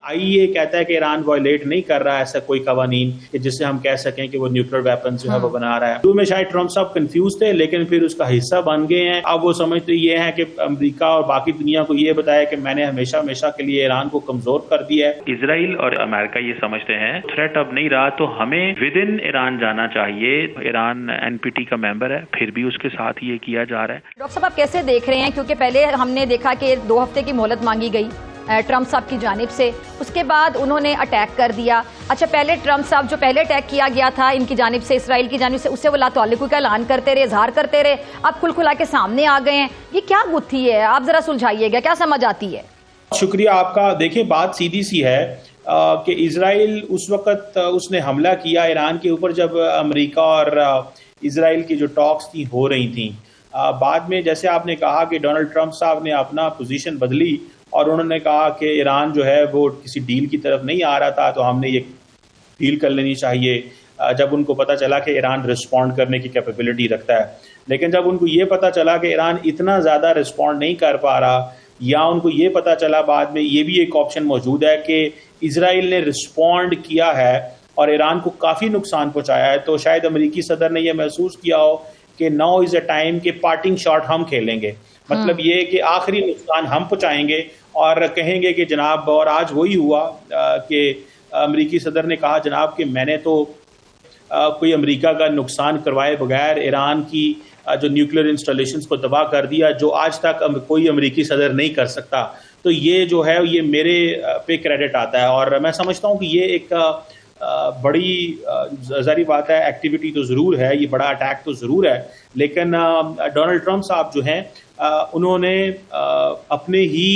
IEA कहता है कि ईरान वायलेट नहीं कर रहा है ऐसा कोई कवानीन कि जिससे हम कह सकें कि वो न्यूक्लियर वेपन जो है वो बना रहा है। शुरू में शायद ट्रंप साहब कंफ्यूज थे, लेकिन फिर उसका हिस्सा बन गए हैं। अब वो समझते ये है कि अमेरिका और बाकी दुनिया को ये बताया कि मैंने हमेशा हमेशा के लिए ईरान को कमजोर कर दिया है। इजराइल और अमेरिका ये समझते हैं थ्रेट अब नहीं रहा तो हमें विद इन ईरान जाना चाहिए। ईरान एनपीटी का मेंबर है, फिर भी उसके साथ ये किया जा रहा है। डॉक्टर साहब आप कैसे देख रहे हैं, क्योंकि पहले हमने देखा कि 2 हफ्ते की मोहलत मांगी गई ट्रंप साहब की जानिब से, उसके बाद उन्होंने अटैक कर दिया। अच्छा, पहले ट्रंप साहब जो पहले अटैक किया गया था इनकी जानिब से, इसराइल की जानिब से, उससे वो लातल्लुक़ का ऐलान करते रहे, इजहार करते रहे, अब खुलखुला के सामने आ गए हैं। ये क्या गुत्थी है, आप जरा सुलझाइएगा, क्या समझ आती है? शुक्रिया आपका। देखिए बात सीधी सी है कि इजराइल उस वक्त उसने हमला किया ईरान के ऊपर जब अमेरिका और इजराइल की जो टॉक्स थी हो रही थी। बाद में जैसे आपने कहा कि डोनाल्ड ट्रंप साहब ने अपना पोजीशन बदली और उन्होंने कहा कि ईरान जो है वो किसी डील की तरफ नहीं आ रहा था, तो हमने ये डील कर लेनी चाहिए। जब उनको पता चला कि ईरान रिस्पॉन्ड करने की कैपेबिलिटी रखता है, लेकिन जब उनको ये पता चला कि ईरान इतना ज़्यादा रिस्पॉन्ड नहीं कर पा रहा, या उनको ये पता चला बाद में ये भी एक ऑप्शन मौजूद है कि इजराइल ने रिस्पॉन्ड किया है और ईरान को काफ़ी नुकसान पहुंचाया है, तो शायद अमेरिकी सदर ने यह महसूस किया हो कि नाउ इज़ अ टाइम कि पार्टिंग शॉट हम खेलेंगे। मतलब ये कि आखिरी नुकसान हम पहुंचाएंगे और कहेंगे कि जनाब, और आज वही हुआ कि अमेरिकी सदर ने कहा जनाब कि मैंने तो कोई अमेरिका का नुकसान करवाए बगैर ईरान की जो न्यूक्लियर इंस्टॉलेशंस को तबाह कर दिया, जो आज तक कोई अमेरिकी सदर नहीं कर सकता। तो ये जो है ये मेरे पे क्रेडिट आता है और मैं समझता हूँ कि ये एक बड़ी ज़ाहिर बात है, एक्टिविटी तो ज़रूर है, ये बड़ा अटैक तो ज़रूर है, लेकिन डोनाल्ड ट्रंप साहब जो हैं उन्होंने अपने ही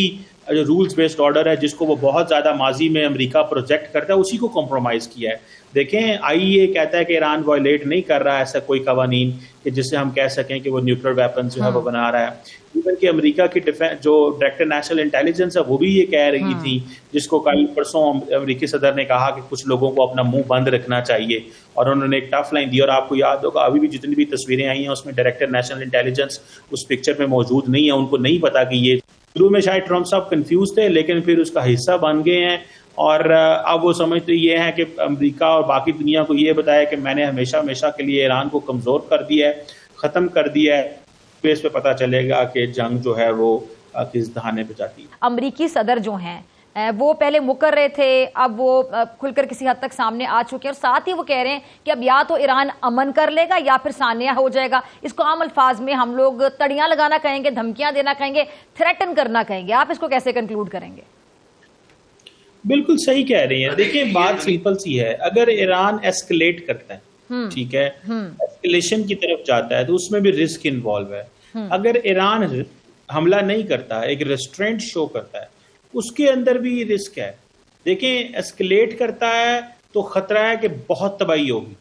जो रूल्स बेस्ड ऑर्डर है जिसको वो बहुत ज़्यादा माजी में अमेरिका प्रोजेक्ट करता है उसी को कॉम्प्रोमाइज़ किया है। देखें, आईईए कहता है कि ईरान वायलेट नहीं कर रहा है ऐसा कोई कवानीन कि जिससे हम कह सकें कि वो न्यूक्लियर वेपन जो है वो बना रहा है। इवन कि अमेरिका की जो डायरेक्टर नेशनल इंटेलिजेंस है वो भी ये कह रही थी, जिसको कल परसों अमेरिकी सदर ने कहा कि कुछ लोगों को अपना मुंह बंद रखना चाहिए, और उन्होंने एक टफ लाइन दी। और आपको याद होगा अभी भी जितनी भी तस्वीरें आई हैं उसमें डायरेक्टर नेशनल इंटेलिजेंस उस पिक्चर में मौजूद नहीं है, उनको नहीं पता कि ये। शुरू में शायद ट्रंप साहब कंफ्यूज थे, लेकिन फिर उसका हिस्सा बन गए हैं और अब वो समझते ये हैं कि अमेरिका और बाकी दुनिया को ये बताया कि मैंने हमेशा हमेशा के लिए ईरान को कमज़ोर कर दिया है, ख़त्म कर दिया है। इस पे पता चलेगा कि जंग जो है वो किस दहाने पे जाती है। अमेरिकी सदर जो हैं वो पहले मुकर रहे थे, अब वो खुलकर किसी हद तक सामने आ चुके हैं और साथ ही वो कह रहे हैं कि अब या तो ईरान अमन कर लेगा या फिर सानिया हो जाएगा। इसको आम अल्फाज में हम लोग तड़ियां लगाना कहेंगे, धमकियां देना कहेंगे, थ्रेटन करना कहेंगे। आप इसको कैसे कंक्लूड करेंगे? बिल्कुल सही कह रही हैं। देखिए बात सिंपल सी है, अगर ईरान एस्केलेट करता है, ठीक है, एस्केलेशन की तरफ जाता है तो उसमें भी रिस्क इन्वॉल्व है। अगर ईरान हमला नहीं करता, एक रेस्ट्रेंट शो करता है, उसके अंदर भी रिस्क है। देखें, एस्केलेट करता है तो खतरा है कि बहुत तबाही होगी।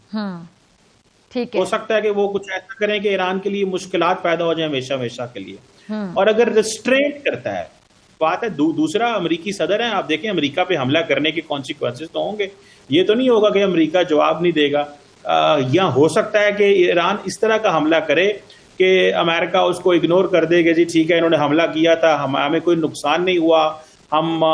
ठीक है, हो सकता है कि वो कुछ ऐसा करें कि ईरान के लिए मुश्किलात पैदा हो जाए हमेशा हमेशा के लिए। और अगर रेस्ट्रेंट करता है, बात है दूसरा अमेरिकी सदर है, आप देखें अमेरिका पे हमला करने के कॉन्सिक्वेंसेस तो होंगे। ये तो नहीं होगा कि अमेरिका जवाब नहीं देगा, या हो सकता है कि ईरान इस तरह का हमला करे कि अमेरिका उसको इग्नोर कर देगा, जी ठीक है इन्होंने हमला किया था, हमें कोई नुकसान नहीं हुआ, हम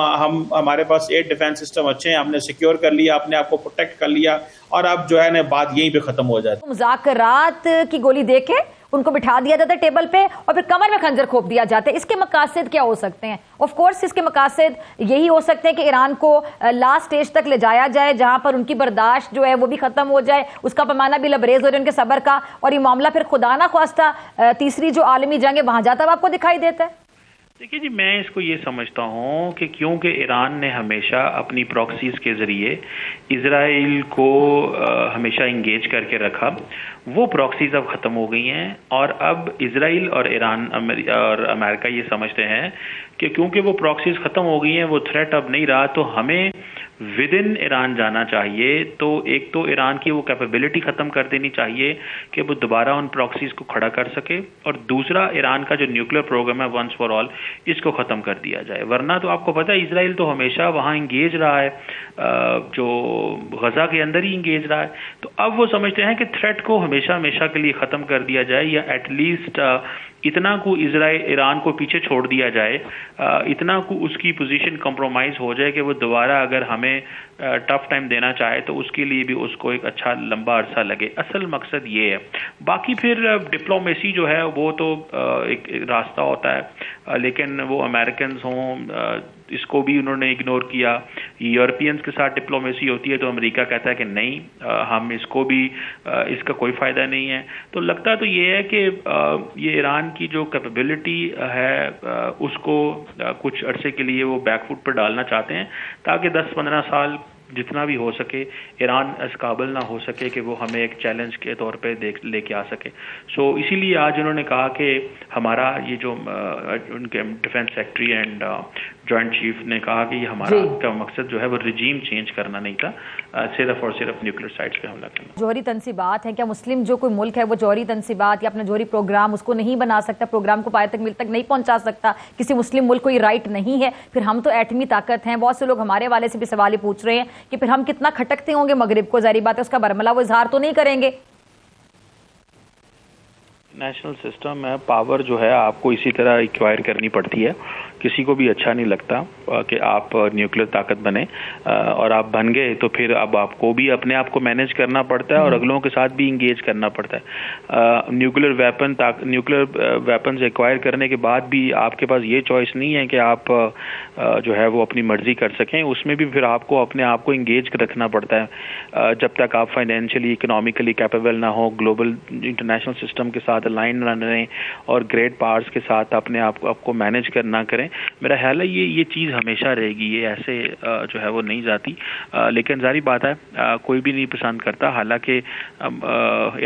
हमारे पास एयर डिफेंस सिस्टम अच्छे हैं, हमने सिक्योर कर लिया, अपने आप को प्रोटेक्ट कर लिया, और अब जो है ना बात यहीं पे खत्म हो जाती है। मुज़ाकरात की गोली देके उनको बिठा दिया जाता है टेबल पे और फिर कमर में खंजर खोप दिया जाता है। इसके मकासद क्या हो सकते हैं? ऑफ कोर्स इसके मकासद यही हो सकते हैं कि ईरान को लास्ट स्टेज तक ले जाया जाए जहां पर उनकी बर्दाश्त जो है वो भी खत्म हो जाए, उसका पैमाना भी लबरेज हो जाए उनके सब्र का, और ये मामला फिर खुदा ना ख्वास्ता तीसरी जो आलमी जंग है वहां जाता हुआ आपको दिखाई देता है। देखिए जी, मैं इसको ये समझता हूँ कि क्योंकि ईरान ने हमेशा अपनी प्रॉक्सीज के ज़रिए इजराइल को हमेशा इंगेज करके रखा, वो प्रॉक्सीज अब ख़त्म हो गई हैं और अब इजराइल और ईरान और अमेरिका ये समझते हैं कि क्योंकि वो प्रॉक्सीज ख़त्म हो गई हैं, वो थ्रेट अब नहीं रहा, तो हमें विद इन ईरान जाना चाहिए। तो एक तो ईरान की वो कैपेबिलिटी ख़त्म कर देनी चाहिए कि वो दोबारा उन प्रॉक्सीज को खड़ा कर सके, और दूसरा ईरान का जो न्यूक्लियर प्रोग्राम है वंस फॉर ऑल, इसको ख़त्म कर दिया जाए। वरना तो आपको पता है इजराइल तो हमेशा वहाँ इंगेज रहा है, जो गज़ा के अंदर ही इंगेज रहा है। तो अब वो समझते हैं कि थ्रेट को हमेशा हमेशा के लिए ख़त्म कर दिया जाए, या एटलीस्ट इतना को ईरान को पीछे छोड़ दिया जाए, इतना को उसकी पोजीशन कंप्रोमाइज हो जाए कि वो दोबारा अगर हमें टफ टाइम देना चाहे तो उसके लिए भी उसको एक अच्छा लंबा अरसा लगे। असल मकसद ये है। बाकी फिर डिप्लोमेसी जो है वो तो एक रास्ता होता है, लेकिन वो अमेरिकन हों इसको भी उन्होंने इग्नोर किया। यूरोपियंस के साथ डिप्लोमेसी होती है तो अमेरिका कहता है कि नहीं, हम इसको भी इसका कोई फ़ायदा नहीं है। तो लगता तो ये है कि ये ईरान की जो कैपेबिलिटी है उसको कुछ अरसे के लिए वो बैकफुट पर डालना चाहते हैं ताकि 10-15 साल जितना भी हो सके ईरान इस काबिल ना हो सके कि वो हमें एक चैलेंज के तौर पे लेके आ सके। सो इसीलिए आज उन्होंने कहा कि हमारा ये जो उनके defence secretary and joint chief ने कहा कि हमारा का मकसद जो है वो रिजीम चेंज करना नहीं था, सिर्फ और सिर्फ न्यूक्लियर साइट्स पे हमला करना। जौहरी तनसीबात है, क्या मुस्लिम जो कोई मुल्क है वो जौहरी तनसीबात या अपना जौहरी प्रोग्राम उसको नहीं बना सकता, प्रोग्राम को पाए तक मिल तक नहीं पहुंचा सकता? किसी मुस्लिम मुल्क को ये राइट नहीं है? फिर हम तो एटमी ताकत हैं। बहुत से लोग हमारे वाले से भी सवाल ही पूछ रहे हैं कि फिर हम कितना खटकते होंगे मगरिब को। जाहिर बात है उसका बरमला वो इजहार तो नहीं करेंगे। नेशनल सिस्टम है, पावर जो है आपको इसी तरह एक्वायर करनी पड़ती है। किसी को भी अच्छा नहीं लगता कि आप न्यूक्लियर ताकत बने, और आप बन गए तो फिर अब आपको भी अपने आप को मैनेज करना पड़ता है और अगलों के साथ भी इंगेज करना पड़ता है। न्यूक्लियर वेपन्स एक्वायर करने के बाद भी आपके पास ये चॉइस नहीं है कि आप जो है वो अपनी मर्जी कर सकें। उसमें भी फिर आपको अपने आप को इंगेज रखना पड़ता है। जब तक आप फाइनेंशियली इकोनॉमिकली कैपेबल ना हो, ग्लोबल इंटरनेशनल सिस्टम के साथ अलाइन ना रहें और ग्रेट पावर्स के साथ अपने आपको मैनेज करना करें, मेरा ख्याल है ये चीज़ हमेशा रहेगी। ये ऐसे जो है वो नहीं जाती। लेकिन जारी बात है कोई भी नहीं पसंद करता। हालांकि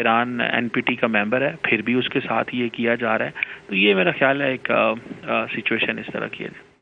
ईरान NPT का मेंबर है, फिर भी उसके साथ ये किया जा रहा है। तो ये मेरा ख्याल है एक सिचुएशन इस तरह की है।